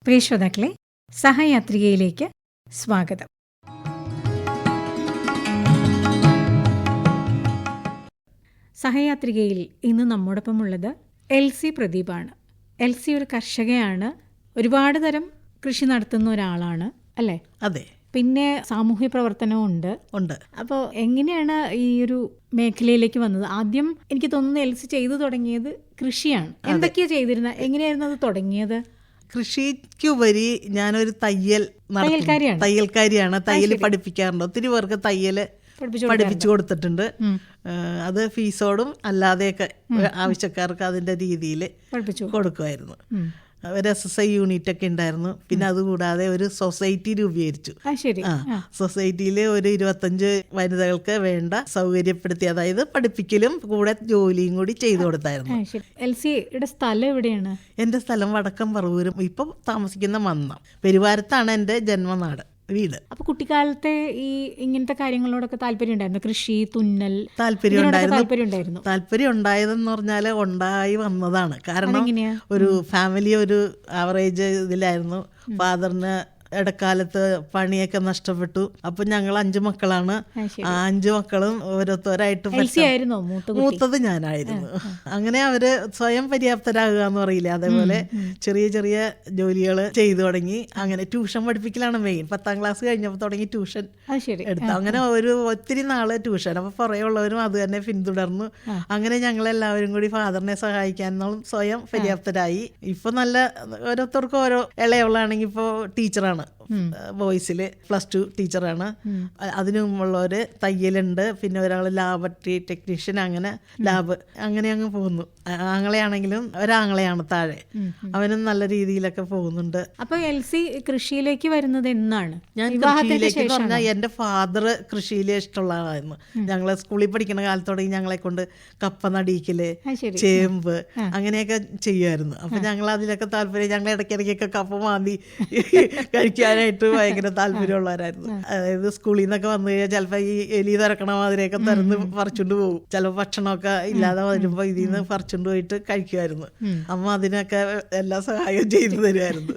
പ്രിയ ശ്രോതാക്കളെ, സഹയാത്രികയിലേക്ക് സ്വാഗതം. സഹയാത്രികയിൽ ഇന്ന് നമ്മോടൊപ്പം ഉള്ളത് എൽസി പ്രദീപാണ്. എൽസി ഒരു കർഷകയാണ്, ഒരുപാട് തരം കൃഷി നടത്തുന്ന ഒരാളാണ് അല്ലേ? അതെ. പിന്നെ സാമൂഹ്യ പ്രവർത്തനവും ഉണ്ട്. അപ്പോൾ എങ്ങനെയാണ് ഈ ഒരു മേഖലയിലേക്ക് വന്നത്? ആദ്യം എനിക്ക് തോന്നുന്നു എൽസി ചെയ്തു തുടങ്ങിയത് കൃഷിയാണ്. എന്തൊക്കെയാ ചെയ്തിരുന്നത്? എങ്ങനെയായിരുന്നു അത് തുടങ്ങിയത്? കൃഷിക്കുപരി ഞാനൊരു തയ്യൽക്കാരിയാണ്. തയ്യൽ പഠിപ്പിക്കാറുണ്ട്. ഒത്തിരി പേർക്ക് തയ്യൽ പഠിപ്പിച്ചു കൊടുത്തിട്ടുണ്ട്. അത് ഫീസോടും അല്ലാതെയൊക്കെ ആവശ്യക്കാർക്ക് അതിന്റെ രീതിയിൽ കൊടുക്കുമായിരുന്നു. ഒരു SSI യൂണിറ്റ് ഒക്കെ ഉണ്ടായിരുന്നു. പിന്നെ അതുകൂടാതെ ഒരു സൊസൈറ്റി രൂപീകരിച്ചു. സൊസൈറ്റിയിൽ ഒരു 25 വനിതകൾക്ക് വേണ്ട സൗകര്യപ്പെടുത്തി, അതായത് പഠിപ്പിക്കലും കൂടെ ജോലിയും കൂടി ചെയ്തു കൊടുത്തായിരുന്നു. എൽസിയുടെ സ്ഥലം എവിടെയാണ്? എൻ്റെ സ്ഥലം വടക്കം പറവൂരും. ഇപ്പം താമസിക്കുന്ന മന്നം പെരുവാരത്താണ് എൻ്റെ ജന്മനാട്, വീട്. അപ്പൊ കുട്ടിക്കാലത്തെ ഈ ഇങ്ങനത്തെ കാര്യങ്ങളോടൊക്കെ താല്പര്യം ഉണ്ടായിരുന്നു? കൃഷി, തുന്നൽ താല്പര്യം ഉണ്ടായതെന്ന് പറഞ്ഞാൽ ഉണ്ടായി വന്നതാണ്. കാരണം ഒരു ഫാമിലി ഒരു ആവറേജ് ഇതിലായിരുന്നു. ഫാദറിന് ഇടക്കാലത്ത് പണിയൊക്കെ നഷ്ടപ്പെട്ടു. അപ്പൊ ഞങ്ങൾ 5 മക്കളാണ്. ആ 5 മക്കളും ഓരോരുത്തരായിട്ട് മൂത്തത് ഞാനായിരുന്നു. അങ്ങനെ അവര് സ്വയം പര്യാപ്തരാകുക എന്ന് പറയില്ലേ, അതേപോലെ ചെറിയ ചെറിയ ജോലികൾ ചെയ്തു തുടങ്ങി. അങ്ങനെ ട്യൂഷൻ പഠിപ്പിക്കലാണ് മെയിൻ. 10ാം ക്ലാസ് കഴിഞ്ഞപ്പോൾ തുടങ്ങി ട്യൂഷൻ എടുത്തു. അങ്ങനെ ഒത്തിരി നാള് ട്യൂഷൻ. അപ്പൊ പുറകെ ഉള്ളവരും അത് തന്നെ പിന്തുടർന്നു. അങ്ങനെ ഞങ്ങളെല്ലാവരും കൂടി ഫാദറിനെ സഹായിക്കാനും സ്വയം പര്യാപ്തരായി. ഇപ്പൊ നല്ല ഓരോരുത്തർക്കും ഓരോ ഇളയവളാണെങ്കിൽ ഇപ്പോ ടീച്ചറാണ്, ബോയ്സില് +2 ടീച്ചറാണ്. അതിനുമുള്ളവര് തയ്യലുണ്ട്. പിന്നെ ഒരാൾ ലാബറട്ടറി ടെക്നീഷ്യൻ, അങ്ങനെ ലാബ്, അങ്ങനെ അങ്ങ് പോകുന്നു. ആങ്ങളെയാണെങ്കിലും ഒരാങ്ങളെയാണ് താഴെ, അവനും നല്ല രീതിയിലൊക്കെ പോകുന്നുണ്ട്. അപ്പൊ എൽസി കൃഷിയിലേക്ക് വരുന്നത് എന്നാണ്? ഞാൻ കൃഷിയിലേക്ക് പറഞ്ഞാൽ എന്റെ ഫാദർ കൃഷിയിൽ ഇഷ്ടമുള്ളതായിരുന്നു. ഞങ്ങള് സ്കൂളിൽ പഠിക്കുന്ന കാലത്ത് തുടങ്ങി ഞങ്ങളെ കൊണ്ട് കപ്പ നടിക്കല്, ചേമ്പ്, അങ്ങനെയൊക്കെ ചെയ്യുമായിരുന്നു. അപ്പൊ ഞങ്ങൾ അതിലൊക്കെ താല്പര്യം. ഞങ്ങൾ ഇടയ്ക്കിടയ്ക്കൊക്കെ കപ്പ മാന്തി കഴിക്കാനായിട്ട് ഭയങ്കര താല്പര്യമുള്ളവരായിരുന്നു. അതായത് സ്കൂളിൽ നിന്നൊക്കെ വന്നു കഴിഞ്ഞാൽ ചിലപ്പോൾ ഈ എലി തുറക്കണ മാതിരിയൊക്കെ തരുന്ന് പറിച്ചുകൊണ്ട് പോകും. ചിലപ്പോൾ ഭക്ഷണമൊക്കെ ഇല്ലാതെ വരുമ്പോ ഇതിൽ നിന്ന് പറിച്ചുകൊണ്ട് പോയിട്ട് കഴിക്കുമായിരുന്നു. അമ്മ അതിനൊക്കെ എല്ലാ സഹായവും ചെയ്തു തരുമായിരുന്നു.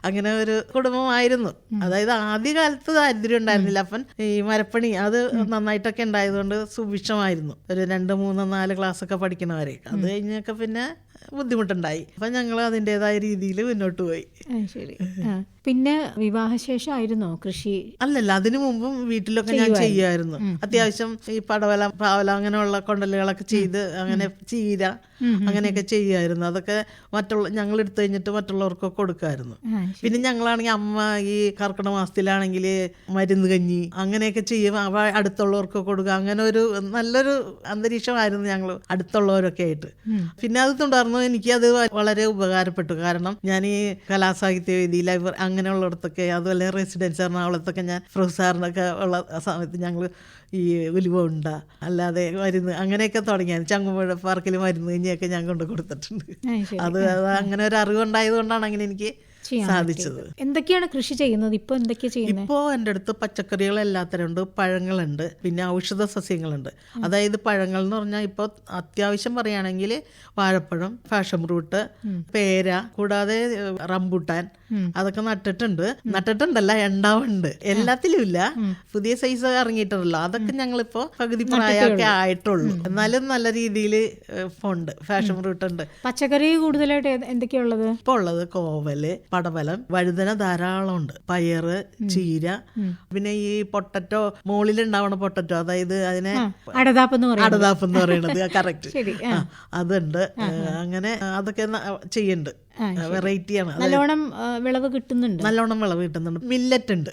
അങ്ങനെ ഒരു കുടുംബമായിരുന്നു. അതായത് ആദ്യകാലത്ത് ദാരിദ്ര്യം ഉണ്ടായിരുന്നില്ല. അപ്പം ഈ മരപ്പണി അത് നന്നായിട്ടൊക്കെ ഉണ്ടായതുകൊണ്ട് സുഭിക്ഷമായിരുന്നു. ഒരു 2, 3, 4 ക്ലാസ്സൊക്കെ പഠിക്കണവരെ. അത് കഴിഞ്ഞൊക്കെ പിന്നെ ബുദ്ധിമുട്ടുണ്ടായി. അപ്പൊ ഞങ്ങൾ അതിൻ്റെതായ രീതിയിൽ മുന്നോട്ട് പോയി. പിന്നെ വിവാഹശേഷമായിരുന്നോ കൃഷി? അല്ലല്ല, അതിനു മുമ്പും വീട്ടിലൊക്കെ ഞാൻ ചെയ്യുമായിരുന്നു. അത്യാവശ്യം ഈ പടവല, പാവല, അങ്ങനെയുള്ള കൊണ്ടലുകളൊക്കെ ചെയ്ത്, അങ്ങനെ ചീര, അങ്ങനെയൊക്കെ ചെയ്യുമായിരുന്നു. അതൊക്കെ ഞങ്ങൾ എടുത്തു കഴിഞ്ഞിട്ട് മറ്റുള്ളവർക്കൊക്കെ കൊടുക്കുമായിരുന്നു. പിന്നെ ഞങ്ങളാണെങ്കിൽ അമ്മ ഈ കർക്കിടക മാസത്തിലാണെങ്കിൽ മരുന്ന് കഞ്ഞി അങ്ങനെയൊക്കെ ചെയ്യും, അടുത്തുള്ളവർക്കൊക്കെ കൊടുക്കുക. അങ്ങനെ ഒരു നല്ലൊരു അന്തരീക്ഷമായിരുന്നു ഞങ്ങൾ അടുത്തുള്ളവരൊക്കെ ആയിട്ട്. പിന്നെ അത് തുടർന്നു എനിക്ക് അത് വളരെ ഉപകാരപ്പെട്ടു. കാരണം ഞാൻ ഈ കലാസാഹിത്യ വേദി, ലൈബ്രറി, അങ്ങനെയുള്ളിടത്തൊക്കെ, അതുപോലെ റെസിഡൻസ് എറണാകുളത്തൊക്കെ ഞാൻ പ്രൊഫസറിനൊക്കെ ഉള്ള സമയത്ത് ഞങ്ങൾ ഈ ഉലുവ ഉണ്ട, അല്ലാതെ മരുന്ന്, അങ്ങനെയൊക്കെ തുടങ്ങിയാണ്. ചങ്ങമ്പുഴ പാർക്കിൽ മരുന്ന് കഞ്ഞിയൊക്കെ ഞാൻ കൊണ്ട് കൊടുത്തിട്ടുണ്ട്. അത് അങ്ങനെ ഒരു അറിവുണ്ടായത് കൊണ്ടാണ് അങ്ങനെ എനിക്ക് സാധിച്ചത്. എന്തൊക്കെയാണ് കൃഷി ചെയ്യുന്നത് ഇപ്പോൾ? എന്തൊക്കെയാണ് ചെയ്യുന്നത് ഇപ്പോൾ? എൻ്റെ അടുത്ത് പച്ചക്കറികൾ എല്ലാത്തരം ഉണ്ട്, പഴങ്ങളുണ്ട്, പിന്നെ ഔഷധ സസ്യങ്ങളുണ്ട്. അതായത് പഴങ്ങൾ എന്ന് പറഞ്ഞാൽ ഇപ്പോൾ അത്യാവശ്യം പറയുകയാണെങ്കിൽ വാഴപ്പഴം, പാഷൻ ഫ്രൂട്ട്, പേര, കൂടാതെ റംബൂട്ടാൻ, അതൊക്കെ നട്ടിട്ടുണ്ടല്ല, ഉണ്ടാവുന്നുണ്ട്. എല്ലാത്തിലും ഇല്ല, പുതിയ സൈസ് ഇറങ്ങിയിട്ടുണ്ടല്ലോ. അതൊക്കെ ഞങ്ങളിപ്പോ പകുതി പ്രായമൊക്കെ ആയിട്ടുള്ളൂ. എന്നാലും നല്ല രീതിയിൽ ഉണ്ട്. പാഷൻ ഫ്രൂട്ട് ഉണ്ട്. പച്ചക്കറി കൂടുതലായിട്ട് എന്തൊക്കെയുള്ളത്? ഇപ്പൊ ഉള്ളത് കോവല്, പടവലം, വഴുതന ധാരാളം ഉണ്ട്, പയറ്, ചീര, പിന്നെ ഈ പൊട്ടറ്റോ, മുകളിലുണ്ടാവണ പൊട്ടറ്റോ, അതായത് അതിനെ അടതാപ്പ് എന്ന് പറയണത് കറക്റ്റ്, അതുണ്ട്. അങ്ങനെ അതൊക്കെ ചെയ്യുന്നുണ്ട്. വെറൈറ്റിയാണ്. നല്ലോണം വിളവ് കിട്ടുന്നുണ്ട്. മില്ലറ്റ് ഉണ്ട്.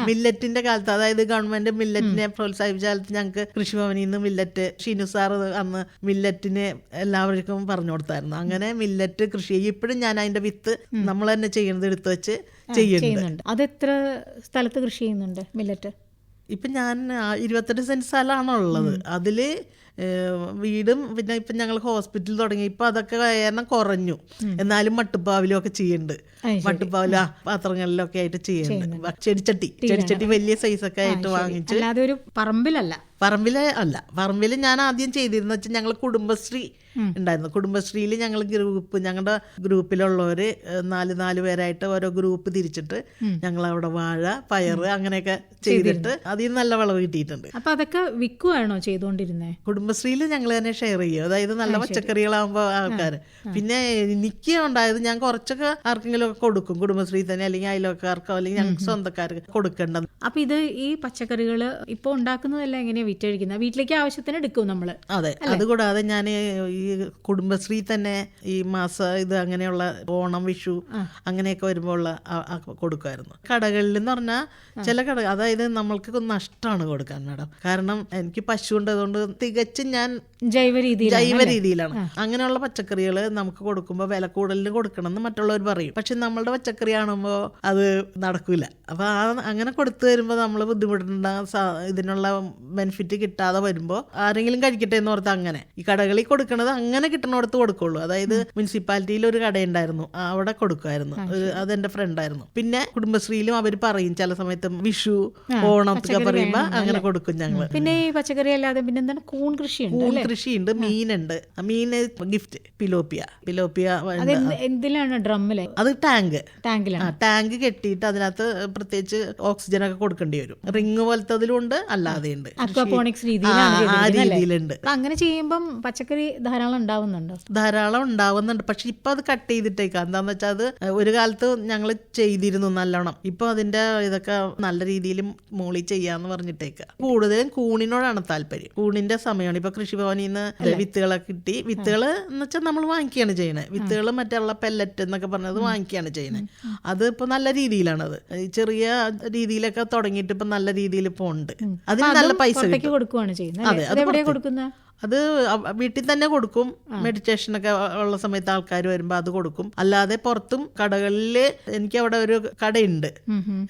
മില്ലറ്റിന്റെ കാലത്ത്, അതായത് ഗവൺമെന്റ് മില്ലറ്റിനെ പ്രോത്സാഹിപ്പിച്ച കാലത്ത് ഞങ്ങൾക്ക് കൃഷിഭവനിൽ നിന്ന് മില്ലറ്റ്, ഷിനു സാറ് അന്ന് മില്ലറ്റിന് എല്ലാവർക്കും പറഞ്ഞു കൊടുത്തായിരുന്നു. അങ്ങനെ മില്ലറ്റ് കൃഷി ചെയ്യും. ഇപ്പോഴും ഞാൻ അതിന്റെ വിത്ത് നമ്മൾ തന്നെ ചെയ്യുന്നത് എടുത്തു വെച്ച് ചെയ്യുന്നുണ്ട്. അത് എത്ര സ്ഥലത്ത് കൃഷി ചെയ്യുന്നുണ്ട് മില്ലറ്റ്? ഇപ്പം ഞാൻ 28 സെന്റ് സ്ഥലമാണുള്ളത്. അതിൽ വീടും പിന്നെ ഇപ്പം ഞങ്ങൾ ഹോസ്പിറ്റൽ തുടങ്ങി. ഇപ്പം അതൊക്കെ കാരണം കുറഞ്ഞു. എന്നാലും മട്ടുപ്പാവിലും ഒക്കെ ചെയ്യുന്നുണ്ട്. മട്ടുപ്പാവില പാത്രങ്ങളിലൊക്കെ ആയിട്ട് ചെയ്യുന്നുണ്ട്. ചെടിച്ചട്ടി വലിയ സൈസൊക്കെ ആയിട്ട് വാങ്ങിച്ച്. അല്ലാതെ ഒരു പറമ്പിലല്ല. പറമ്പില് ഞാൻ ആദ്യം ചെയ്തിരുന്ന വെച്ചാൽ ഞങ്ങൾ കുടുംബശ്രീ ഉണ്ടായിരുന്നു. കുടുംബശ്രീയിൽ ഞങ്ങൾ ഞങ്ങളുടെ ഗ്രൂപ്പിലുള്ളവര് 4 പേരായിട്ട് ഓരോ ഗ്രൂപ്പ് തിരിച്ചിട്ട് ഞങ്ങൾ അവിടെ വാഴ, പയറ് അങ്ങനെയൊക്കെ ചെയ്തിട്ട് അതിൽ നല്ല വിളവ് കിട്ടിയിട്ടുണ്ട്. അപ്പൊ അതൊക്കെ വിൽക്കുവാണോ ചെയ്തുകൊണ്ടിരുന്നത്? കുടുംബശ്രീയിൽ ഞങ്ങൾ തന്നെ ഷെയർ ചെയ്യും. അതായത് നല്ല പച്ചക്കറികളാകുമ്പോൾ ആൾക്കാർ. പിന്നെ എനിക്ക് ഉണ്ടായത് ഞാൻ കുറച്ചൊക്കെ ആർക്കെങ്കിലും ഒക്കെ കൊടുക്കും, കുടുംബശ്രീ തന്നെ, അല്ലെങ്കിൽ അയൽവക്കാർക്കോ അല്ലെങ്കിൽ ഞങ്ങൾക്ക് സ്വന്തക്കാർക്ക് കൊടുക്കേണ്ടത്. അപ്പൊ ഇത് ഈ പച്ചക്കറികള് ഇപ്പൊ ഉണ്ടാക്കുന്നതെല്ലാം എങ്ങനെയാ വിറ്റഴിക്കുന്നത്? വീട്ടിലേക്ക് ആവശ്യത്തിന് എടുക്കും നമ്മള്. അതെ. അതുകൂടാതെ ഞാൻ ഈ കുടുംബശ്രീ തന്നെ ഈ ഇത് അങ്ങനെയുള്ള ഓണം, വിഷു അങ്ങനെയൊക്കെ വരുമ്പോൾ കൊടുക്കുമായിരുന്നു. കടകളിൽ എന്ന് പറഞ്ഞാൽ ചില അതായത് നമ്മൾക്ക് നഷ്ടമാണ് കൊടുക്കാൻ മാഡം. കാരണം എനിക്ക് പശു ഉണ്ട്, അതുകൊണ്ട് തികച്ചും ഞാൻ ജൈവ രീതിയിലാണ്. അങ്ങനെയുള്ള പച്ചക്കറികൾ നമുക്ക് കൊടുക്കുമ്പോൾ വില കൂടുതലിന് കൊടുക്കണം എന്ന് മറ്റുള്ളവർ പറയും. പക്ഷെ നമ്മളുടെ പച്ചക്കറി ആണുമ്പോൾ അത് നടക്കില്ല. അപ്പൊ അങ്ങനെ കൊടുത്തു വരുമ്പോൾ നമ്മൾ ബുദ്ധിമുട്ടുണ്ട, ഇതിനുള്ള ബെനിഫിറ്റ് കിട്ടാതെ വരുമ്പോൾ ആരെങ്കിലും കഴിക്കട്ടെ എന്ന് ഓർത്ത് അങ്ങനെ ഈ കടകളിൽ കൊടുക്കണത് അങ്ങനെ കിട്ടണോടത്ത് കൊടുക്കുള്ളൂ. അതായത് മുനിസിപ്പാലിറ്റിയിൽ ഒരു കടയുണ്ടായിരുന്നു, അവിടെ കൊടുക്കുമായിരുന്നു. അതെന്റെ ഫ്രണ്ടായിരുന്നു. പിന്നെ കുടുംബശ്രീയിലും അവർ പറയും ചില സമയത്ത് വിഷു, ഓണം ഒക്കെ പറയുമ്പോ അങ്ങനെ കൊടുക്കും ഞങ്ങള്. പിന്നെ ഈ പച്ചക്കറി അല്ലാതെ പിന്നെ എന്താണ് കൂൺ കൃഷിയുണ്ട്, മീനുണ്ട്. മീന് ഗിഫ്റ്റ് പിലോപ്പിയ എന്തിലാണ്? ഡ്രമ്മില്? അത് ടാങ്ക് കെട്ടിയിട്ട് അതിനകത്ത് പ്രത്യേകിച്ച് ഓക്സിജൻ ഒക്കെ കൊടുക്കേണ്ടി വരും. റിങ് പോലത്തതിലും ഉണ്ട്, അല്ലാതെ ഉണ്ട്. ആ രീതിയിലുണ്ട്. അങ്ങനെ ചെയ്യുമ്പം പച്ചക്കറി ധാരാളം ഉണ്ടാവുന്നുണ്ട്. പക്ഷെ ഇപ്പൊ അത് കട്ട് ചെയ്തിട്ടേക്കാം. എന്താന്ന് വെച്ചാൽ അത് ഒരു കാലത്ത് ഞങ്ങൾ ചെയ്തിരുന്നു നല്ലോണം. ഇപ്പൊ അതിന്റെ ഇതൊക്കെ നല്ല രീതിയിൽ മോളി ചെയ്യാന്ന് പറഞ്ഞിട്ടേക്ക. കൂടുതലും കൂണിനോടാണ് താല്പര്യം. കൂണിന്റെ സമയമാണ് ഇപ്പൊ. കൃഷിഭവനിൽ നിന്ന് വിത്തുകളൊക്കെ കിട്ടി. വിത്തുകൾ എന്ന് വെച്ചാൽ നമ്മൾ വാങ്ങിക്കുകയാണ് ചെയ്യണത്. വിത്തുകൾ മറ്റുള്ള പെല്ലറ്റ് എന്നൊക്കെ പറഞ്ഞത് വാങ്ങിക്കുകയാണ് ചെയ്യണത്. അത് ഇപ്പൊ നല്ല രീതിയിലാണത്. ചെറിയ രീതിയിലൊക്കെ തുടങ്ങിയിട്ട് ഇപ്പൊ നല്ല രീതിയിൽ ഇപ്പൊ ഉണ്ട്. അതിന് നല്ല പൈസ കൊടുക്കുകയാണ് ചെയ്യുന്നത്. അത് വീട്ടിൽ തന്നെ കൊടുക്കും. മെഡിറ്റേഷനൊക്കെ ഉള്ള സമയത്ത് ആൾക്കാർ വരുമ്പോൾ അത് കൊടുക്കും. അല്ലാതെ പുറത്തും കടകളിൽ, എനിക്ക് അവിടെ ഒരു കടയുണ്ട്,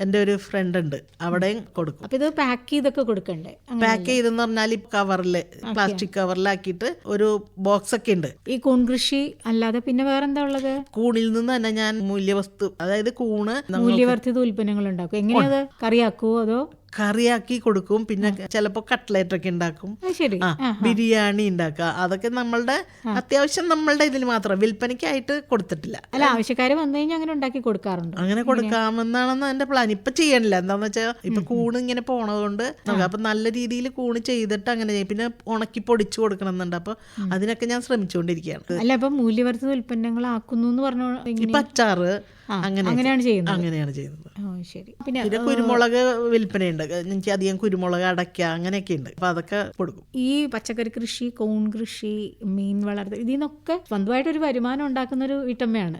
എൻ്റെ ഒരു ഫ്രണ്ട് ഉണ്ട്, അവിടെയും കൊടുക്കും. ഇത് പാക്ക് ചെയ്തൊക്കെ കൊടുക്കണ്ടേ? പാക്ക് ചെയ്തെന്ന് പറഞ്ഞാൽ കവറില്, പ്ലാസ്റ്റിക് കവറിലാക്കിയിട്ട് ഒരു ബോക്സ് ഒക്കെ ഉണ്ട്. ഈ കൂൺ കൃഷി അല്ലാതെ പിന്നെ വേറെന്താ ഉള്ളത്? കൂണിൽ നിന്ന് തന്നെ ഞാൻ മൂല്യവസ്തു, അതായത് കൂണ് മൂല്യവർദ്ധിത ഉൽപ്പന്നങ്ങൾ ഉണ്ടാക്കും. എങ്ങനെയത്? കറിയാക്കുവോ അതോ? കറിയാക്കി കൊടുക്കും. പിന്നെ ചിലപ്പോ കട്ട്ലേറ്റ് ഒക്കെ ഉണ്ടാക്കും, ബിരിയാണി ഉണ്ടാക്കുക. അതൊക്കെ നമ്മളുടെ അത്യാവശ്യം നമ്മളുടെ ഇതിൽ മാത്രം, വിൽപ്പനയ്ക്കായിട്ട് കൊടുത്തിട്ടില്ല. അല്ല, ആവശ്യക്കാര് വന്നു കഴിഞ്ഞാൽ അങ്ങനെ ഉണ്ടാക്കി കൊടുക്കാറുണ്ട്. അങ്ങനെ കൊടുക്കാമെന്നാണെന്ന് എന്റെ പ്ലാൻ. ഇപ്പൊ ചെയ്യണില്ല. എന്താന്ന് വെച്ചാൽ ഇപ്പൊ കൂണ് ഇങ്ങനെ പോണതുകൊണ്ട് അപ്പൊ നല്ല രീതിയിൽ കൂണ് ചെയ്തിട്ട് അങ്ങനെ ചെയ്യും. പിന്നെ ഉണക്കി പൊടിച്ചു കൊടുക്കണമെന്നുണ്ട്. അപ്പൊ അതിനൊക്കെ ഞാൻ ശ്രമിച്ചുകൊണ്ടിരിക്കുകയാണ്. അല്ല, അപ്പൊ മൂല്യവർദ്ധിത ഉൽപ്പന്നങ്ങൾ ആക്കുന്നു എന്ന് പറഞ്ഞു. ഇപ്പൊ അച്ചാറ് അങ്ങനെയാണ് ചെയ്യുന്നത്. ശരി. പിന്നെ കുരുമുളക് വിൽപ്പനയുണ്ട്. എനിക്ക് അധികം കുരുമുളക്, അടയ്ക്ക അങ്ങനെയൊക്കെ ഉണ്ട്. അപ്പൊ അതൊക്കെ കൊടുക്കും. ഈ പച്ചക്കറി കൃഷി, കൂൺ കൃഷി, മീൻ വളർത്തൽ, ഇതിൽ നിന്നൊക്കെ സ്വന്തമായിട്ടൊരു വരുമാനം ഉണ്ടാക്കുന്ന ഒരു വീട്ടമ്മയാണ്.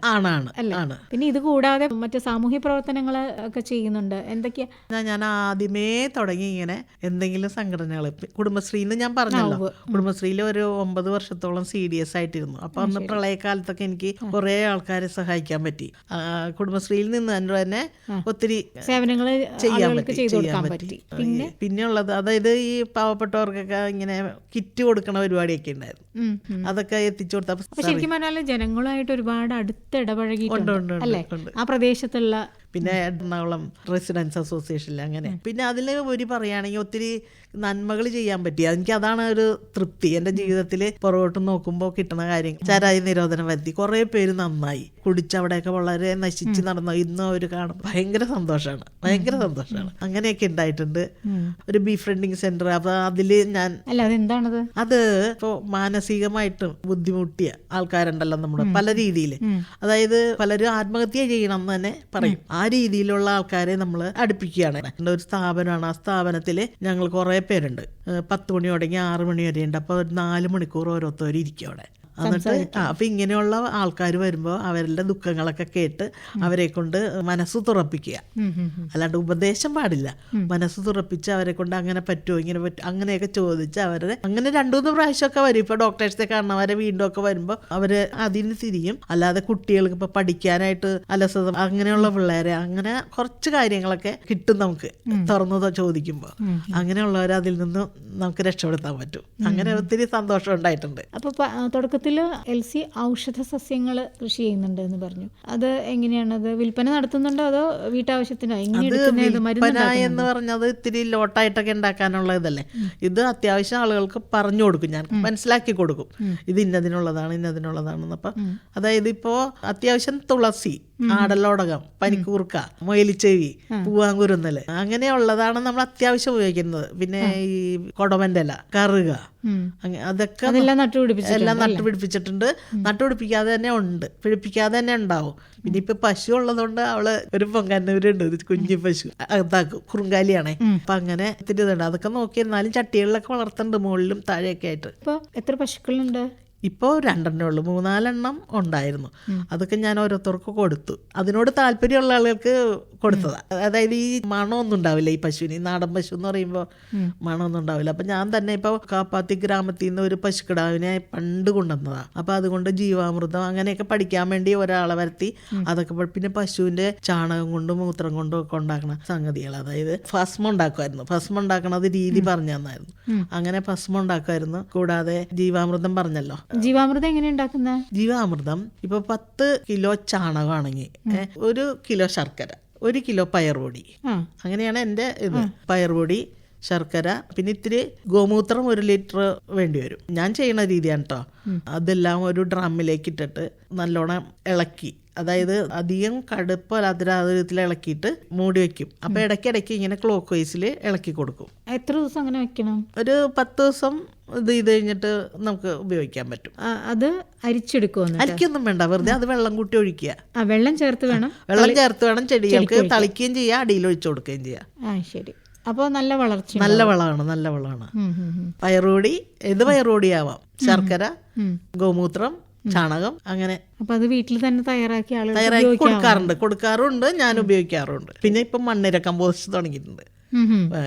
ആണ്. പിന്നെ ഇത് കൂടാതെ മറ്റു സാമൂഹ്യ പ്രവർത്തനങ്ങൾ ഒക്കെ ചെയ്യുന്നുണ്ട്. എന്തൊക്കെയാ? ഞാൻ ആദ്യമേ തുടങ്ങി ഇങ്ങനെ എന്തെങ്കിലും സംഘടനകൾ, കുടുംബശ്രീന്ന് ഞാൻ പറഞ്ഞല്ലോ, കുടുംബശ്രീയിൽ ഒരു 9 വർഷത്തോളം CDS ആയിട്ടിരുന്നു. അപ്പൊ അന്ന് പ്രളയകാലത്തൊക്കെ എനിക്ക് കുറെ ആൾക്കാരെ സഹായിക്കാൻ പറ്റി. കുടുംബശ്രീയിൽ നിന്ന് തന്നെ ഒത്തിരി സേവനങ്ങൾ ചെയ്യാൻ പറ്റി. പിന്നെ ഉള്ളത്, അതായത് ഈ പാവപ്പെട്ടവർക്കൊക്കെ ഇങ്ങനെ കിറ്റ് കൊടുക്കണ പരിപാടിയൊക്കെ ഉണ്ടായിരുന്നു. അതൊക്കെ എത്തിച്ചു കൊടുത്ത ശരിക്കും പറഞ്ഞാൽ ജനങ്ങളുമായിട്ട് ഒരുപാട് അടുത്ത് ഇടപഴകിയിട്ടുണ്ട് അല്ലേ ആ പ്രദേശത്തുള്ള. പിന്നെ എറണാകുളം റെസിഡൻസ് അസോസിയേഷനിൽ അങ്ങനെ. പിന്നെ അതിൽ പറയുകയാണെങ്കിൽ ഒത്തിരി നന്മകൾ ചെയ്യാൻ പറ്റി. എനിക്ക് അതാണ് ഒരു തൃപ്തി. എൻ്റെ ജീവിതത്തിൽ പുറകോട്ട് നോക്കുമ്പോൾ കിട്ടുന്ന കാര്യം. ചാരായ നിരോധനം വരുത്തി, കുറെ പേര് നന്നായി കുടിച്ചവിടെയൊക്കെ വളരെ നശിച്ച് നടന്നു. ഇന്നും അവർ കാണും, ഭയങ്കര സന്തോഷമാണ്. അങ്ങനെയൊക്കെ ഉണ്ടായിട്ടുണ്ട്. ഒരു ബീഫ്രണ്ടിങ് സെന്റർ, അപ്പൊ അതില് ഞാൻ അത് ഇപ്പോ മാനസികമായിട്ട് ബുദ്ധിമുട്ടിയ ആൾക്കാരുണ്ടല്ലോ നമ്മുടെ പല രീതിയിൽ. അതായത് പലരും ആത്മഹത്യ ചെയ്യണം എന്ന് തന്നെ പറയും. ആ രീതിയിലുള്ള ആൾക്കാരെ നമ്മൾ അടുപ്പിക്കുകയാണ്. ഒരു സ്ഥാപനമാണ്. ആ സ്ഥാപനത്തിൽ ഞങ്ങൾ കുറെ പേരുണ്ട്. 10 മണി തുടങ്ങി 6 മണി വരെ ഉണ്ട്. അപ്പോൾ 4 മണിക്കൂർ ഓരോരുത്തർ ഇരിക്കും അവിടെ. എന്നിട്ട് അപ്പൊ ഇങ്ങനെയുള്ള ആൾക്കാർ വരുമ്പോൾ അവരുടെ ദുഃഖങ്ങളൊക്കെ കേട്ട് അവരെ കൊണ്ട് മനസ്സ് തുറപ്പിക്കുക. അല്ലാണ്ട് ഉപദേശം പാടില്ല. മനസ്സ് തുറപ്പിച്ച് അവരെ കൊണ്ട് അങ്ങനെ പറ്റുമോ ഇങ്ങനെ പറ്റും അങ്ങനെയൊക്കെ ചോദിച്ച് അവരെ അങ്ങനെ 2-3 പ്രാവശ്യമൊക്കെ വരും. ഇപ്പൊ ഡോക്ടേഴ്സിനെ കാണുന്നവരെ വീണ്ടും ഒക്കെ വരുമ്പോൾ അവര് അതിന് തിരിയും. അല്ലാതെ കുട്ടികൾക്ക് ഇപ്പൊ പഠിക്കാനായിട്ട് അലസത അങ്ങനെയുള്ള പിള്ളേരെ അങ്ങനെ കുറച്ച് കാര്യങ്ങളൊക്കെ കിട്ടും നമുക്ക് തുറന്നു ചോദിക്കുമ്പോൾ. അങ്ങനെയുള്ളവരെ അതിൽ നിന്ന് നമുക്ക് രക്ഷപ്പെടുത്താൻ പറ്റും. അങ്ങനെ ഒത്തിരി സന്തോഷം ഉണ്ടായിട്ടുണ്ട്. അപ്പൊ തുടക്കത്തിൽ എൽസി ഔഷധ സസ്യങ്ങൾ കൃഷി ചെയ്യുന്നുണ്ട് എന്ന് പറഞ്ഞു. അത് എങ്ങനെയാണത് വിൽപ്പന നടത്തുന്നുണ്ടോ അതോ വീട്ടാവശ്യത്തിനോ? വിൽപ്പന എന്ന് പറഞ്ഞത് ഇത്തിരി ലോട്ടായിട്ടൊക്കെ ഉണ്ടാക്കാനുള്ള ഇതല്ലേ. ഇത് അത്യാവശ്യം ആളുകൾക്ക് പറഞ്ഞു കൊടുക്കും, ഞാൻ മനസ്സിലാക്കി കൊടുക്കും ഇത് ഇന്നതിനുള്ളതാണ് ഇന്നതിനുള്ളതാണെന്ന്. അപ്പൊ അതായത് ഇപ്പോ അത്യാവശ്യം തുളസി, ആടലോടകം, പനിക്കൂർക്ക, മൊയിലിച്ചെവി, പൂവാങ്കുരുന്നല് അങ്ങനെയുള്ളതാണ് നമ്മൾ അത്യാവശ്യം ഉപയോഗിക്കുന്നത്. പിന്നെ ഈ കൊടവന്റെ ഇല, കറുക, അതൊക്കെ എല്ലാം നട്ടുപിടിപ്പിച്ചിട്ടുണ്ട്. നട്ടുപിടിപ്പിക്കാതെ തന്നെ ഉണ്ട്, പിടിപ്പിക്കാതെ തന്നെ ഉണ്ടാവും. പിന്നെ ഇപ്പൊ പശു ഉള്ളതുകൊണ്ട് അവള് ഒരു പൊങ്കാന്നൂരുണ്ട്, കുഞ്ഞു പശു അകത്താക്കും, കുറുങ്കാലിയാണേ. അപ്പൊ അങ്ങനെ ഒത്തിരി ഇതുണ്ട്. അതൊക്കെ നോക്കി എന്നാലും ചട്ടികളിലൊക്കെ വളർത്തുന്നുണ്ട്, മുകളിലും താഴെയൊക്കെ ആയിട്ട്. ഇപ്പൊ എത്ര പശുക്കളുണ്ട്? ഇപ്പോൾ 2 ഉള്ളൂ. 3-4 ഉണ്ടായിരുന്നു. അതൊക്കെ ഞാൻ ഓരോരുത്തർക്ക് കൊടുത്തു. അതിനോട് താല്പര്യമുള്ള ആളുകൾക്ക് കൊടുത്തതാ. അതായത് ഈ മണമൊന്നും ഉണ്ടാവില്ല ഈ പശുവിന്. ഈ നാടൻ പശു എന്ന് പറയുമ്പോൾ മണമൊന്നും ഉണ്ടാവില്ല. അപ്പൊ ഞാൻ തന്നെ ഇപ്പൊ കാപ്പാത്തി ഗ്രാമത്തിൽ നിന്ന് ഒരു പശുക്കിടാവിനെ പണ്ട് കൊണ്ടുവന്നതാ. അപ്പൊ അതുകൊണ്ട് ജീവാമൃതം അങ്ങനെയൊക്കെ പഠിക്കാൻ വേണ്ടി ഒരാളെ വരുത്തി അതൊക്കെ. പിന്നെ പശുവിന്റെ ചാണകം കൊണ്ടും മൂത്രം കൊണ്ടും ഒക്കെ ഉണ്ടാക്കണ സംഗതികൾ, അതായത് ഭസ്മം ഉണ്ടാക്കുമായിരുന്നു. ഭസ്മം ഉണ്ടാക്കണത് രീതി പറഞ്ഞു തന്നായിരുന്നു. അങ്ങനെ ഭസ്മം ഉണ്ടാക്കുമായിരുന്നു. കൂടാതെ ജീവാമൃതം പറഞ്ഞല്ലോ. ജീവാമൃതം എങ്ങനെ ഉണ്ടാക്കുന്നത്? ജീവാമൃതം ഇപ്പൊ 10 കിലോ ചാണകമാണെങ്കിൽ 1 കിലോ ശർക്കര, 1 കിലോ പയറുപൊടി, അങ്ങനെയാണ് എൻ്റെ ഇത്. പയറുപൊടി, ശർക്കര, പിന്നെ ഇത്തിരി ഗോമൂത്രം 1 ലിറ്റർ വേണ്ടി വരും. ഞാൻ ചെയ്യുന്ന രീതിയാണ് കേട്ടോ. അതെല്ലാം ഒരു ഡ്രമ്മിലേക്ക് ഇട്ടിട്ട് നല്ലോണം ഇളക്കി, അതായത് അധികം കടുപ്പല്ലാത്ത വിധത്തിൽ ഇളക്കിയിട്ട് മൂടി വെക്കും. അപ്പൊ ഇടയ്ക്കിടയ്ക്ക് ഇങ്ങനെ ക്ലോക്ക് വൈസിൽ ഇളക്കി കൊടുക്കും. എത്ര ദിവസം അങ്ങനെ വെക്കണം? ഒരു 10 ദിവസം ഇത് കഴിഞ്ഞിട്ട് നമുക്ക് ഉപയോഗിക്കാൻ പറ്റും. അത് അരിച്ചെടുക്കുമോ? അരിക്കൊന്നും വേണ്ട, വെറുതെ അത് വെള്ളം കൂട്ടി ഒഴിക്കുക. വെള്ളം ചേർത്ത് വേണം ചെടികൾക്ക് തളിക്കുകയും ചെയ്യാം, അടിയിൽ ഒഴിച്ചു കൊടുക്കുകയും ചെയ്യാം. ശരി. അപ്പോൾ നല്ല വളർച്ച, നല്ല വളമാണ്. പയറുപൊടി, ഏത് പയറുപൊടി ആവാം, ശർക്കര, ഗോമൂത്രം, ചാണകം, അങ്ങനെ. അപ്പൊ അത് വീട്ടിൽ തന്നെ തയ്യാറാക്കി കൊടുക്കാറുണ്ട്, ഞാൻ ഉപയോഗിക്കാറുണ്ട്. പിന്നെ ഇപ്പൊ മണ്ണിര കമ്പോസ്റ്റ് തുടങ്ങിയിട്ടുണ്ട്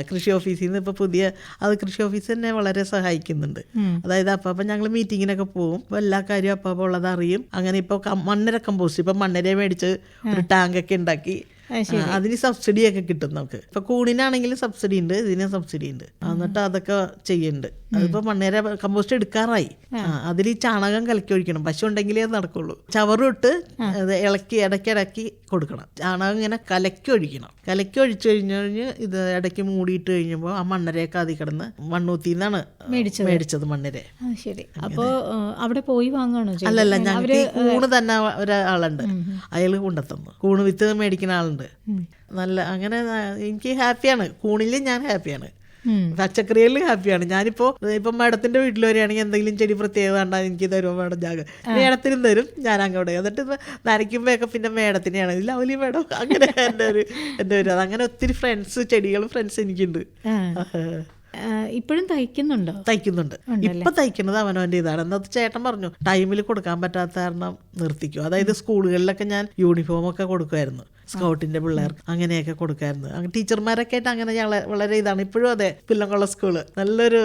കൃഷി ഓഫീസിൽ നിന്ന്. ഇപ്പൊ പുതിയ അത് കൃഷി ഓഫീസ് തന്നെ വളരെ സഹായിക്കുന്നുണ്ട്. അതായത് അപ്പൊ ഞങ്ങൾ മീറ്റിങ്ങിനൊക്കെ പോകും, എല്ലാ കാര്യവും അപ്പൊ ഉള്ളത് അറിയും. അങ്ങനെ ഇപ്പൊ മണ്ണിര കമ്പോസ്റ്റ്, ഇപ്പൊ മണ്ണിര മേടിച്ച് ഒരു ടാങ്കൊക്കെ ഉണ്ടാക്കി അതിന് സബ്സിഡി ഒക്കെ കിട്ടും നമുക്ക്. ഇപ്പൊ കൂണിനാണെങ്കിലും സബ്സിഡി ഉണ്ട്, ഇതിന് സബ്സിഡി ഉണ്ട്. എന്നിട്ട് അതൊക്കെ ചെയ്യുന്നുണ്ട്. അതിപ്പോ മണ്ണേര കമ്പോസ്റ്റ് എടുക്കാറായി. അതിൽ ഈ ചാണകം കലക്കി ഒഴിക്കണം, പശു ഉണ്ടെങ്കിലേ അത് നടക്കുള്ളൂ. ചവറിട്ട് ഇളക്കി ഇടയ്ക്കിടക്കി കൊടുക്കണം. ചാണകം ഇങ്ങനെ കലക്കി ഒഴിക്കണം. കലക്കി ഒഴിച്ചു കഴിഞ്ഞ് ഇത് ഇടയ്ക്ക് മൂടിയിട്ട് കഴിഞ്ഞപ്പോൾ ആ മണ്ണരയൊക്കെ അതിൽ കിടന്ന് മണ്ണൂത്തിന്നാണ് മേടിച്ചത് മണ്ണരെ. ശരി. അപ്പൊ അവിടെ പോയി വാങ്ങാണോ? അല്ലല്ല, ഞങ്ങൾക്ക് കൂണ് തന്നെ ഒരാളുണ്ട്, അയാൾ കൊണ്ടെത്തുന്നു. കൂണ് വിത്ത് മേടിക്കുന്ന ആളുണ്ട്. നല്ല അങ്ങനെ എനിക്ക് ഹാപ്പിയാണ്. കൂണിൽ ഞാൻ ഹാപ്പിയാണ്, പച്ചക്കറികളിൽ ഹാപ്പിയാണ്. ഇപ്പൊ മേഡത്തിന്റെ വീട്ടിൽ വരികയാണെങ്കിൽ എന്തെങ്കിലും ചെടി പ്രത്യേകത കണ്ടാൽ എനിക്ക് തരുമോ മേഡം? മേഡത്തിനും തരും, ഞാൻ അങ്ങോട്ട്. എന്നിട്ട് നനയ്ക്കുമ്പോഴൊക്കെ പിന്നെ മേഡത്തിനെയാണ് ലവലി മേഡം, അങ്ങനെ എൻ്റെ ഒരു അങ്ങനെ ഒത്തിരി ചെടികളും ഫ്രണ്ട്സ് എനിക്കുണ്ട്. ഇപ്പോഴും തയ്ക്കുന്നുണ്ട്. ഇപ്പൊ തയ്ക്കുന്നത് അവനവന്റെ ഇതാണ്. എന്താ ചേട്ടൻ പറഞ്ഞു ടൈമിൽ കൊടുക്കാൻ പറ്റാത്ത കാരണം നിർത്തിക്കും. അതായത് സ്കൂളുകളിലൊക്കെ ഞാൻ യൂണിഫോം ഒക്കെ കൊടുക്കുമായിരുന്നു, സ്കൗട്ടിന്റെ പിള്ളേർക്ക് അങ്ങനെയൊക്കെ കൊടുക്കായിരുന്നു. ടീച്ചർമാരൊക്കെ ആയിട്ട് അങ്ങനെ വളരെ ഇതാണ്. ഇപ്പോഴും അതെ, പുല്ലംകൊള്ള സ്കൂള് നല്ലൊരു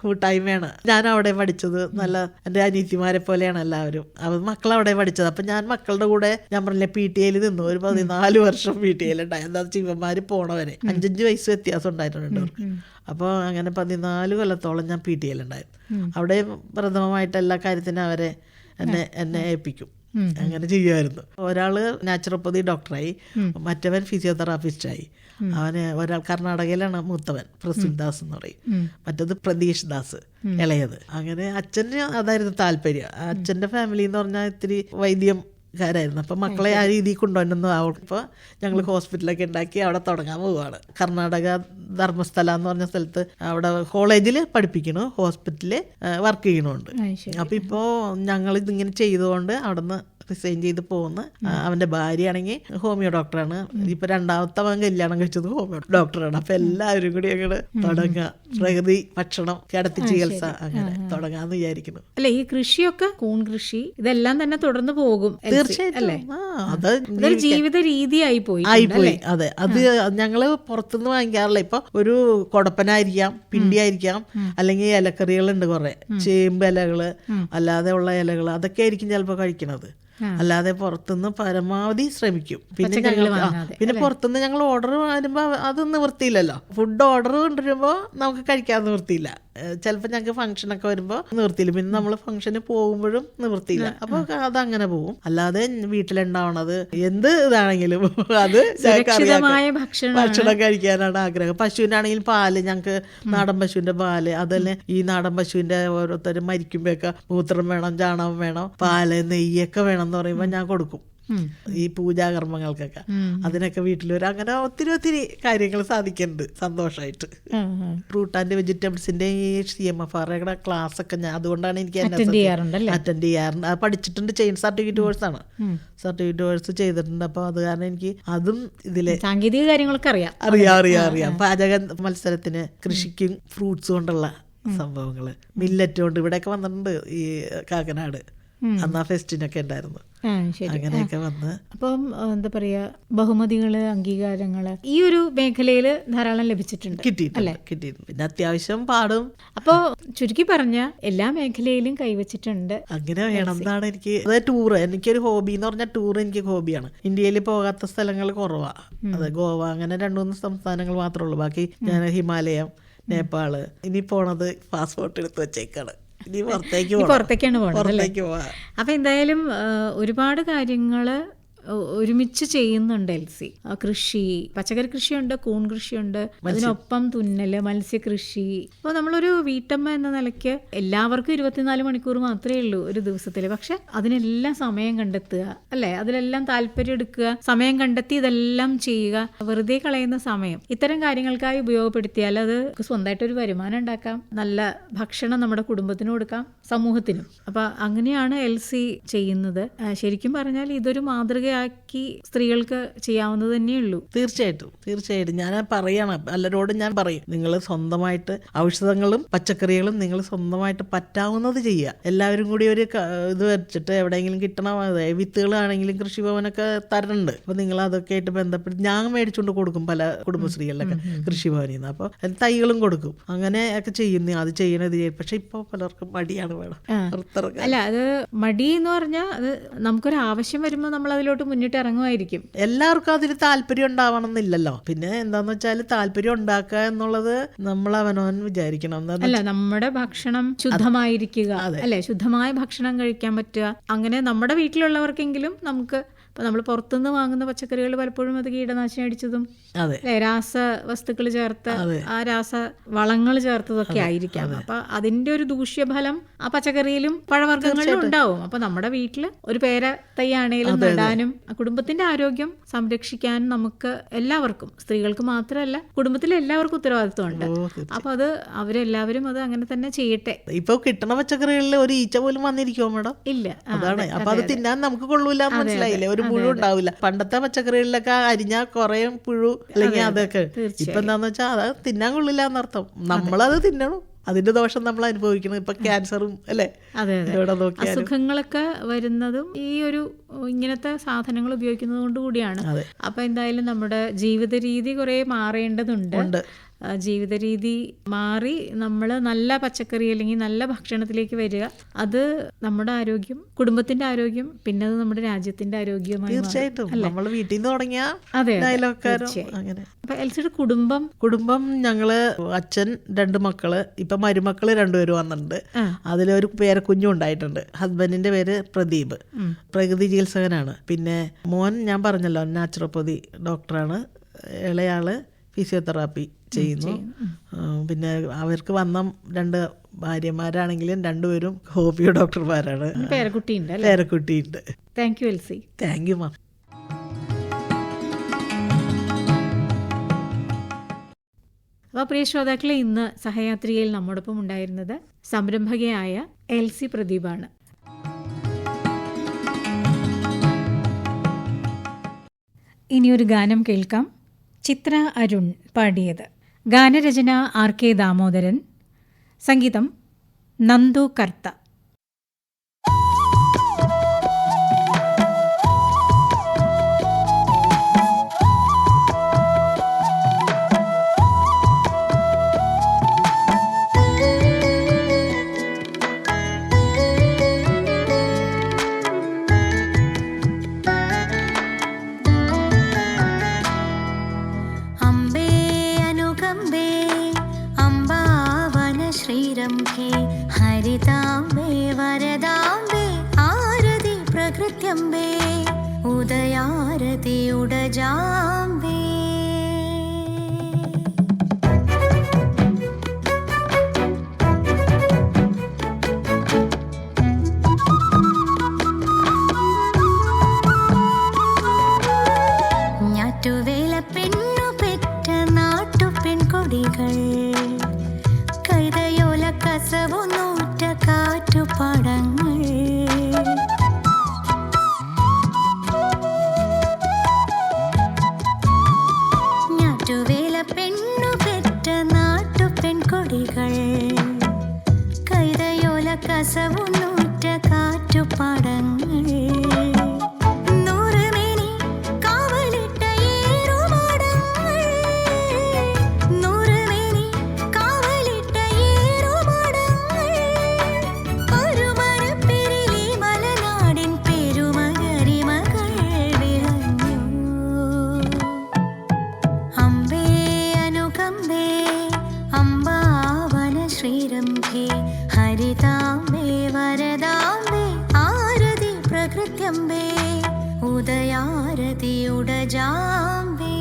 കൂട്ടായ്മയാണ്. ഞാൻ അവിടെ പഠിച്ചത്, നല്ല എൻ്റെ അനിയത്തിമാരെ പോലെയാണ് എല്ലാവരും. മക്കളവിടെ പഠിച്ചത്. അപ്പൊ ഞാൻ മക്കളുടെ കൂടെ ഞാൻ പറഞ്ഞില്ലേ PTA നിന്നു. ഒരു 14 വർഷം PTA ഉണ്ടായി. എന്താ വെച്ചാൽ ഇവന്മാര് പോണവരെ 5 വയസ്സ് വ്യത്യാസം ഉണ്ടായിട്ടുണ്ട് അവർക്ക്. അപ്പോൾ അങ്ങനെ 14 കൊല്ലത്തോളം ഞാൻ PTA ഉണ്ടായിരുന്നു. അവിടെ പ്രഥമമായിട്ട് എല്ലാ കാര്യത്തിനും അവരെ എന്നെ ഏൽപ്പിക്കും. അങ്ങനെ ചെയ്യുമായിരുന്നു. ഒരാള് നാച്ചുറോപ്പതി ഡോക്ടറായി, മറ്റവൻ ഫിസിയോതെറാപ്പിസ്റ്റായി. ഒരാൾ കർണാടകയിലാണ് മൂത്തവൻ, പ്രസിദ്ധ് ദാസ് എന്ന് പറയും. മറ്റത് പ്രതീഷ് ദാസ് ഇളയത്. അങ്ങനെ അച്ഛന് അതായിരുന്നു താല്പര്യം. അച്ഛന്റെ ഫാമിലി എന്ന് പറഞ്ഞാൽ ഇത്തിരി വൈദ്യംകാരായിരുന്നു. അപ്പൊ മക്കളെ ആ രീതിയിൽ കൊണ്ടുവന്നു. ഇപ്പോൾ ഞങ്ങൾ ഹോസ്പിറ്റലൊക്കെ ഉണ്ടാക്കി അവിടെ തുടങ്ങാൻ പോവുകയാണ്. കർണാടക ധർമ്മസ്ഥല എന്ന് പറഞ്ഞ സ്ഥലത്ത് അവിടെ കോളേജിൽ പഠിപ്പിക്കണു, ഹോസ്പിറ്റലിൽ വർക്ക് ചെയ്യണുണ്ട്. അപ്പൊ ഇപ്പോ ഞങ്ങൾ ഇതിങ്ങനെ ചെയ്തുകൊണ്ട് അവിടുന്ന് റിസൈൻ ചെയ്ത് പോകുന്നു. അവന്റെ ഭാര്യയാണെങ്കിൽ ഹോമിയോ ഡോക്ടറാണ്. ഇപ്പൊ രണ്ടാമത്തെ അവൻ കല്യാണം കഴിച്ചത് ഹോമിയോ ഡോക്ടറാണ്. അപ്പൊ എല്ലാവരും കൂടി അങ്ങനെ തുടങ്ങുക, പ്രകൃതി ഭക്ഷണം, കിടത്തി ചികിത്സ അങ്ങനെ തുടങ്ങാന്ന് വിചാരിക്കുന്നു. അല്ലെ, ഈ കൃഷിയൊക്കെ കൂൺ കൃഷി ഇതെല്ലാം തന്നെ തുടർന്ന് പോകും തീർച്ചയായിട്ടും. അത് ജീവിത രീതിയായി പോയി. അതെ, അത് ഞങ്ങള് പുറത്തുനിന്ന് വാങ്ങിക്കാറില്ല. ഇപ്പൊ ഒരു കൊടപ്പനായിരിക്കാം, പിണ്ടിയായിരിക്കാം, അല്ലെങ്കിൽ ഇലക്കറികളുണ്ട് കുറെ, ചേമ്പ് ഇലകള്, അല്ലാതെ ഉള്ള ഇലകള്, അതൊക്കെ ആയിരിക്കും ചിലപ്പോ കഴിക്കണത്. അല്ലാതെ പുറത്തുനിന്ന് പരമാവധി ശ്രമിക്കും. പിന്നെ പുറത്തുനിന്ന് ഞങ്ങൾ ഓർഡർ വരുമ്പോ അത് നിവൃത്തിയില്ലല്ലോ. ഫുഡ് ഓർഡർ കൊണ്ടുവരുമ്പോ നമുക്ക് കഴിക്കാൻ നിവൃത്തിയില്ല. ചിലപ്പോൾ ഞങ്ങൾക്ക് ഫംഗ്ഷനൊക്കെ വരുമ്പോൾ നിവൃത്തിയില്ല. പിന്നെ നമ്മൾ ഫംഗ്ഷന് പോകുമ്പോഴും നിവൃത്തിയില്ല. അപ്പൊ അതങ്ങനെ പോകും. അല്ലാതെ വീട്ടിലുണ്ടാവണത് എന്ത് ഇതാണെങ്കിലും അത് ഭക്ഷണം കഴിക്കാനാണ് ആഗ്രഹം. പശുവിനാണെങ്കിൽ പാല്, ഞങ്ങൾക്ക് നാടൻ പശുവിന്റെ പാല്, അതല്ലേ ഈ നാടൻ പശുവിന്റെ ഓരോരുത്തരും മരിക്കുമ്പോഴൊക്കെ മൂത്രം വേണം, ചാണകം വേണം, പാല്, നെയ്യൊക്കെ വേണം എന്ന് പറയുമ്പോൾ ഞാൻ കൊടുക്കും. ഈ പൂജാകർമ്മങ്ങൾക്കൊക്കെ അതിനൊക്കെ വീട്ടിലൊരു അങ്ങനെ ഒത്തിരി ഒത്തിരി കാര്യങ്ങൾ സാധിക്കുന്നുണ്ട് സന്തോഷമായിട്ട്. ഫ്രൂട്ട് ആൻഡ് വെജിറ്റബിൾസിന്റെ ഈ CMFR ക്ലാസ് ഒക്കെ ഞാൻ അതുകൊണ്ടാണ് എനിക്ക് അറ്റൻഡ് ചെയ്യാറുണ്ട്. അത് പഠിച്ചിട്ടുണ്ട്. സർട്ടിഫിക്കറ്റ് കോഴ്സാണ്, സർട്ടിഫിക്കറ്റ് കോഴ്സ് ചെയ്തിട്ടുണ്ട്. അപ്പൊ അത് കാരണം എനിക്ക് അതും ഇതിലെ സാങ്കേതിക കാര്യങ്ങളൊക്കെ അറിയാം. പാചക മത്സരത്തിന്, കൃഷിക്കും ഫ്രൂട്ട്സ് കൊണ്ടുള്ള സംഭവങ്ങള്, മില്ലറ്റ് കൊണ്ട് ഇവിടെയൊക്കെ വന്നിട്ടുണ്ട്. ഈ കാക്കനാട് അന്നാ ഫെസ്റ്റിനൊക്കെ ഉണ്ടായിരുന്നു. അങ്ങനെയൊക്കെ വന്ന് അപ്പം എന്താ പറയാ, ബഹുമതികള്, അംഗീകാരങ്ങള് ഈ ഒരു മേഖലയില് ധാരാളം ലഭിച്ചിട്ടുണ്ട്, കിട്ടിയിട്ടുണ്ട്. പിന്നെ അത്യാവശ്യം പാടും. അപ്പൊ ചുരുക്കി പറഞ്ഞ എല്ലാ മേഖലയിലും കൈവച്ചിട്ടുണ്ട്. അങ്ങനെ വേണം എന്നാണ് എനിക്ക്. അതായത് ടൂറ് എനിക്കൊരു ഹോബി എന്ന് പറഞ്ഞാൽ ടൂർ എനിക്ക് ഹോബിയാണ്. ഇന്ത്യയിൽ പോകാത്ത സ്ഥലങ്ങൾ കുറവാ. അത് ഗോവ, അങ്ങനെ 2-3 സംസ്ഥാനങ്ങൾ മാത്രമേ ഉള്ളൂ. ബാക്കി ഞാൻ ഹിമാലയം, നേപ്പാള്, ഇനി പോണത് പാസ്പോർട്ട് എടുത്ത് വെച്ചേക്കാണ്. പുറത്തേക്കാണ് പോണത്. അപ്പൊ എന്തായാലും ഒരുപാട് കാര്യങ്ങള് ഒരുമിച്ച് ചെയ്യുന്നുണ്ട് എൽസി. കൃഷി, പച്ചക്കറി കൃഷിയുണ്ട്, കൂൺ കൃഷിയുണ്ട്, അതിനൊപ്പം തുന്നല്, മത്സ്യകൃഷി. അപ്പോൾ നമ്മളൊരു വീട്ടമ്മ എന്ന നിലയ്ക്ക് എല്ലാവർക്കും 24 മണിക്കൂർ മാത്രമേ ഉള്ളൂ ഒരു ദിവസത്തിൽ. പക്ഷെ അതിനെല്ലാം സമയം കണ്ടെത്തുക, അല്ലെ, അതിലെല്ലാം താല്പര്യം എടുക്കുക, സമയം കണ്ടെത്തി ഇതെല്ലാം ചെയ്യുക. വെറുതെ കളയുന്ന സമയം ഇത്തരം കാര്യങ്ങൾക്കായി ഉപയോഗപ്പെടുത്തിയാൽ അത് സ്വന്തമായിട്ടൊരു വരുമാനം ഉണ്ടാക്കാം, നല്ല ഭക്ഷണം നമ്മുടെ കുടുംബത്തിന് കൊടുക്കാം, സമൂഹത്തിനും. അപ്പൊ അങ്ങനെയാണ് എൽസി ചെയ്യുന്നത്. ശരിക്കും പറഞ്ഞാൽ ഇതൊരു മാതൃക സ്ത്രീകൾക്ക് ചെയ്യാവുന്നത് തന്നെയുള്ളൂ. തീർച്ചയായിട്ടും ഞാൻ പറയണം, എല്ലാവരോടും ഞാൻ പറയും, നിങ്ങൾ സ്വന്തമായിട്ട് ഔഷധങ്ങളും പച്ചക്കറികളും നിങ്ങൾ സ്വന്തമായിട്ട് പറ്റാവുന്നത് ചെയ്യുക. എല്ലാവരും കൂടി ഒരു ഇത് വെച്ചിട്ട് എവിടെയെങ്കിലും കിട്ടണ വിത്തുകളാണെങ്കിലും കൃഷിഭവനൊക്കെ തരുന്നുണ്ട്. അപ്പൊ നിങ്ങൾ അതൊക്കെ ആയിട്ട് ബന്ധപ്പെട്ട് ഞാൻ മേടിച്ചുകൊണ്ട് കൊടുക്കും പല കുടുംബശ്രീകളിലൊക്കെ, കൃഷിഭവനിൽ നിന്ന്. അപ്പൊ തൈകളും കൊടുക്കും. അങ്ങനെയൊക്കെ ചെയ്യുന്നു. അത് ചെയ്യണത് പക്ഷെ ഇപ്പൊ പലർക്കും മടിയാണ് വേണം. അല്ല, അത് മടി എന്ന് പറഞ്ഞാൽ അത് നമുക്കൊരു ആവശ്യം വരുമ്പോൾ നമ്മൾ അതിലോട്ട് മുന്നിട്ട് ഇറങ്ങുമായിരിക്കും. എല്ലാവർക്കും അതിൽ താല്പര്യം ഉണ്ടാവണം എന്നില്ലല്ലോ. പിന്നെ എന്താന്ന് വെച്ചാൽ താല്പര്യം ഉണ്ടാക്കുക എന്നുള്ളത് നമ്മൾ അവനവൻ വിചാരിക്കണം. അല്ല, നമ്മുടെ ഭക്ഷണം ശുദ്ധമായിരിക്കുക, അല്ലെ, ശുദ്ധമായ ഭക്ഷണം കഴിക്കാൻ പറ്റുക. അങ്ങനെ നമ്മുടെ വീട്ടിലുള്ളവർക്കെങ്കിലും നമുക്ക് ഇപ്പം നമ്മൾ പുറത്തുനിന്ന് വാങ്ങുന്ന പച്ചക്കറികൾ പലപ്പോഴും അത് കീടനാശിനി അടിച്ചതും രാസവസ്തുക്കൾ ചേർത്ത്, ആ രാസ വളങ്ങൾ ചേർത്തതൊക്കെ ആയിരിക്കാം. അപ്പൊ അതിന്റെ ഒരു ദൂഷ്യഫലം ആ പച്ചക്കറിയിലും പഴവർഗ്ഗങ്ങളിലും ഉണ്ടാവും. അപ്പൊ നമ്മുടെ വീട്ടിൽ ഒരു പേര തൈയാണേലും നടാനും കുടുംബത്തിന്റെ ആരോഗ്യം സംരക്ഷിക്കാനും നമുക്ക് എല്ലാവർക്കും, സ്ത്രീകൾക്ക് മാത്രമല്ല കുടുംബത്തിലെ എല്ലാവർക്കും ഉത്തരവാദിത്വമുണ്ട്. അപ്പൊ അത് അവരെല്ലാവരും അത് അങ്ങനെ തന്നെ ചെയ്യട്ടെ. ഇപ്പൊ കിട്ടണ പച്ചക്കറികളിൽ ഒരു ഈച്ച പോലും വന്നിരിക്കുമോ മാഡം? ഇല്ല. അതാണ്. അപ്പൊ അത് തിന്നാൻ നമുക്ക് കൊള്ളൂല, മനസ്സിലായില്ലേ? ഒരു പുഴു ഉണ്ടാവില്ല. പണ്ടത്തെ പച്ചക്കറികളിലൊക്കെ അരിഞ്ഞാ കുറെ പുഴു അല്ലെങ്കിൽ അതൊക്കെ. ഇപ്പൊ എന്താന്ന് വെച്ചാൽ അത് തിന്നാൻ കൊള്ളില്ല എന്നർത്ഥം. നമ്മളത് തിന്നണം, അതിന്റെ ദോഷം നമ്മൾ അനുഭവിക്കണം. ഇപ്പൊ ക്യാൻസറും അല്ലേ, അസുഖങ്ങളൊക്കെ വരുന്നതും ഈ ഒരു ഇങ്ങനത്തെ സാധനങ്ങൾ ഉപയോഗിക്കുന്നത് കൊണ്ട് കൂടിയാണ്. അപ്പൊ എന്തായാലും നമ്മുടെ ജീവിത രീതി കുറെ മാറേണ്ടതുണ്ട്. ജീവിത രീതി മാറി നമ്മൾ നല്ല പച്ചക്കറി അല്ലെങ്കിൽ നല്ല ഭക്ഷണത്തിലേക്ക് വരിക. അത് നമ്മുടെ ആരോഗ്യം, കുടുംബത്തിന്റെ ആരോഗ്യം, പിന്നെ അത് നമ്മുടെ രാജ്യത്തിന്റെ ആരോഗ്യമായി. തീർച്ചയായിട്ടും നമ്മൾ വീട്ടിൽ നിന്ന് തുടങ്ങിയ. അപ്പൊ എൽസിയുടെ കുടുംബം ഞങ്ങള് അച്ഛൻ, 2 മക്കള്, ഇപ്പൊ മരുമക്കള് 2 പേര് വന്നിട്ടുണ്ട്. അതിലൊരു പേരക്കുഞ്ഞും ഉണ്ടായിട്ടുണ്ട്. ഹസ്ബൻഡിന്റെ പേര് പ്രദീപ്, പ്രകൃതി ചികിത്സകനാണ്. പിന്നെ മോൻ ഞാൻ പറഞ്ഞല്ലോ നാച്ചുറോപ്പതി ഡോക്ടറാണ്. ഇളയാള് ഫിസിയോതെറാപ്പി ചെയ്യുന്നു. പിന്നെ അവർക്ക് വന്ന 2 ഭാര്യമാരാണെങ്കിലും 2 പേരും ഹോമിയോ ഡോക്ടർമാരാണ്. പേരക്കുട്ടിയുണ്ട്. Thank you Elsy. Thank you ma'am. അപ്പോൾ പ്രിയ ശ്രോതാക്കളെ, ഇന്ന് സഹയാത്രികയിൽ നമ്മോടൊപ്പം ഉണ്ടായിരുന്നത് സംരംഭകയായ എൽസി പ്രദീപാണ്. ഇനിയൊരു ഗാനം കേൾക്കാം. ചിത്ര അരുൺ പാടിയത്. ഗാനരചന RK ദാമോദരൻ, സംഗീതം നന്ദു കർത്ത. ഹരിതാംബേ വരദാംബേ ആരതി പ്രകൃത്യംബേ ഉദയാരതി ഉടജാംബേ. ഞാറ്റുവേല പെണ്ണു പെറ്റ നാട്ടു പെൺകൊടികൾ കൈതയോല കസവു നൂറ്റ കാറ്റുപാടങ്ങൾ. ഞാറ്റുവേല പെണ്ണു പെറ്റ നാട്ടു പെൺകൊടികൾ കൈതയോല കസവു നൂറ്റ കാറ്റുപാടങ്ങൾ. ഹരിതാംബേ വരദാംബേ ആരതി പ്രകൃത്യംബേ ഉദയാരതി ഉടജാംബേ.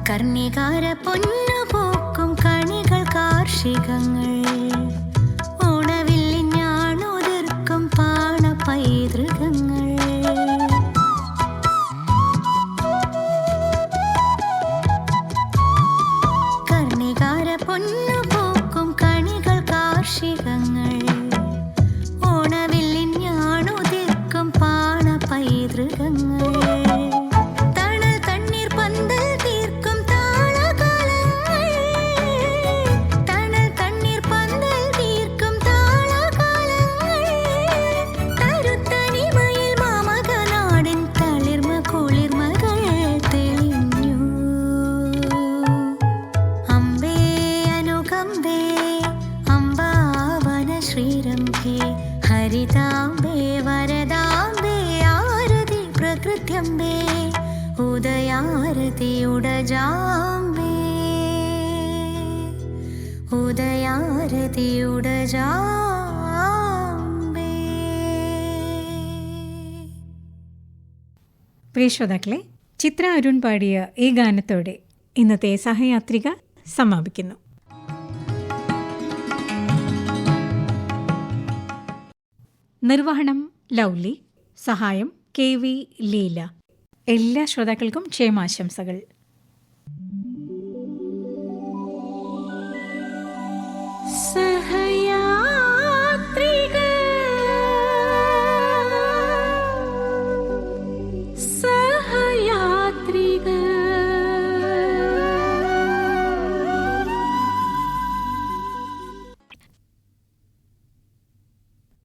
കർണികാര പൊന്നു പൂക്കും കണികൾ കാർഷികങ്ങൾ ഓണവില്ലി ഞാണുതിർക്കും പാണ പൈതൃകങ്ങൾ. കർണികാര പൊന്നു പൂക്കും കണികൾ കാർഷികങ്ങൾ ഓണവില്ലി ഞാണുതിർക്കും പാണ പൈതൃകങ്ങൾ. ഹരിതാംബേ വരദാംബേ ആരതി പ്രകൃത്യംബേ ഉദയാരതി ഉടജാംബേ ഉദയാരതി ഉടജാംബേ. പ്രിയ ശ്രോതാക്കളെ, ചിത്ര അരുൺ പാടിയ ഈ ഗാനത്തോടെ ഇന്നത്തെ സഹയാത്രിക സമാപിക്കുന്നു. നിർവഹണം ലൗലി, സഹായം KV ലീല. എല്ലാ ശ്രോതാക്കൾക്കും ക്ഷേമാശംസകൾ.